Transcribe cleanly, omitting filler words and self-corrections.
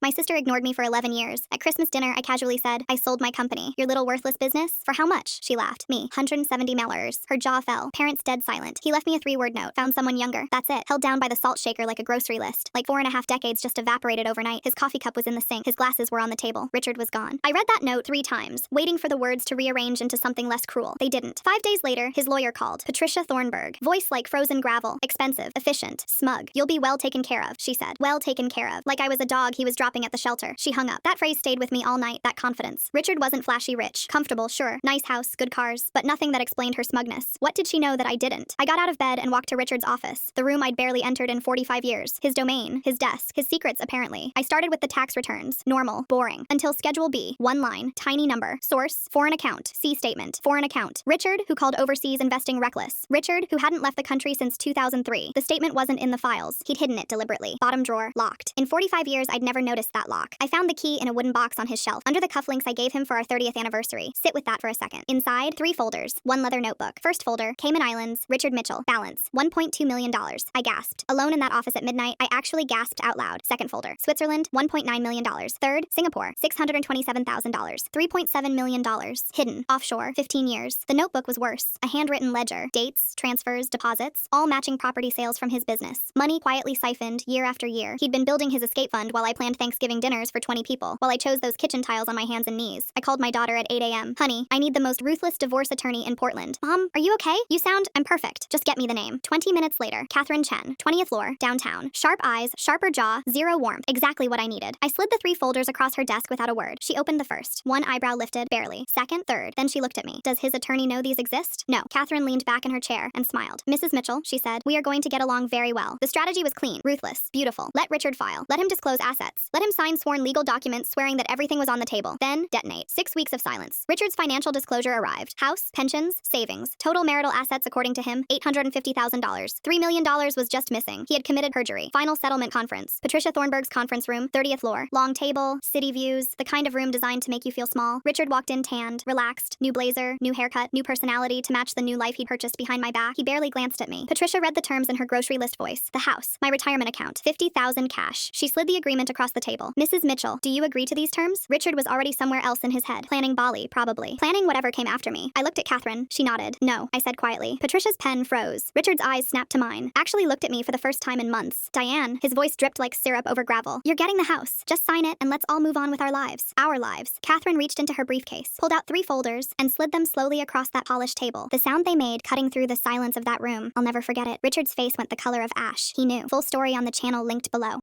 My sister ignored me for 11 years. At Christmas dinner, I casually said, I sold my company. Your little worthless business? For how much? She laughed. Me. 170 Mellers. Her jaw fell. Parents dead silent. He left me a 3-word note. Found someone younger. That's it. Held down by the salt shaker like a grocery list. Like 4.5 decades just evaporated overnight. His coffee cup was in the sink. His glasses were on the table. Richard was gone. I read that note 3 times, waiting for the words to rearrange into something less cruel. They didn't. 5 days later, his lawyer called. Patricia Thornburg. Voice like frozen gravel. Expensive. Efficient. Smug. You'll be well taken care of, she said. Well taken care of. Like I was a dog he was dropping at the shelter. She hung up. That phrase stayed with me all night, that confidence. Richard wasn't flashy rich. Comfortable, sure. Nice house, good cars, but nothing that explained her smugness. What did she know that I didn't? I got out of bed and walked to Richard's office, the room I'd barely entered in 45 years. His domain, his desk, his secrets apparently. I started with the tax returns. Normal, boring. Until Schedule B. 1 line, tiny number. Source, foreign account. C statement, foreign account. Richard, who called overseas investing reckless. Richard, who hadn't left the country since 2003. The statement wasn't in the files. He'd hidden it deliberately. Bottom drawer, locked. In 45 years, I'd never noticed that lock. I found the key in a wooden box on his shelf, under the cufflinks I gave him for our 30th anniversary. Sit with that for a second. Inside, 3 folders, 1 leather notebook. First folder, Cayman Islands, Richard Mitchell, balance, $1.2 million. I gasped. Alone in that office at midnight, I actually gasped out loud. Second folder, Switzerland, $1.9 million. Third, Singapore, $627,000. $3.7 million. Hidden, offshore, 15 years. The notebook was worse. A handwritten ledger, dates, transfers, deposits, all matching property sales from his business. Money quietly siphoned year after year. He'd been building his escape fund while I planned Thanksgiving dinners for 20 people, while I chose those kitchen tiles on my hands and knees. I called my daughter at 8 a.m. Honey, I need the most ruthless divorce attorney in Portland. Mom, are you okay? You sound, I'm perfect. Just get me the name. 20 minutes later, Catherine Chen, 20th floor, downtown. Sharp eyes, sharper jaw, zero warmth. Exactly what I needed. I slid the 3 folders across her desk without a word. She opened the first. 1 eyebrow lifted, barely. Second, third. Then she looked at me. Does his attorney know these exist? No. Catherine leaned back in her chair and smiled. Mrs. Mitchell, she said, we are going to get along very well. The strategy was clean, ruthless, beautiful. Let Richard file. Let him disclose assets. Let him sign sworn legal documents swearing that everything was on the table. Then, detonate. 6 weeks of silence. Richard's financial disclosure arrived. House, pensions, savings. Total marital assets according to him, $850,000. $3 million was just missing. He had committed perjury. Final settlement conference. Patricia Thornburg's conference room, 30th floor. Long table, city views, the kind of room designed to make you feel small. Richard walked in tanned, relaxed, new blazer, new haircut, new personality to match the new life he'd purchased behind my back. He barely glanced at me. Patricia read the terms in her grocery list voice. The house, my retirement account, $50,000 cash. She slid the agreement across the table. Mrs. Mitchell, do you agree to these terms? Richard was already somewhere else in his head. Planning Bali, probably. Planning whatever came after me. I looked at Catherine. She nodded. No, I said quietly. Patricia's pen froze. Richard's eyes snapped to mine. Actually looked at me for the first time in months. Diane, his voice dripped like syrup over gravel. You're getting the house. Just sign it and let's all move on with our lives. Our lives. Catherine reached into her briefcase, pulled out 3 folders, and slid them slowly across that polished table. The sound they made cutting through the silence of that room. I'll never forget it. Richard's face went the color of ash. He knew. Full story on the channel linked below.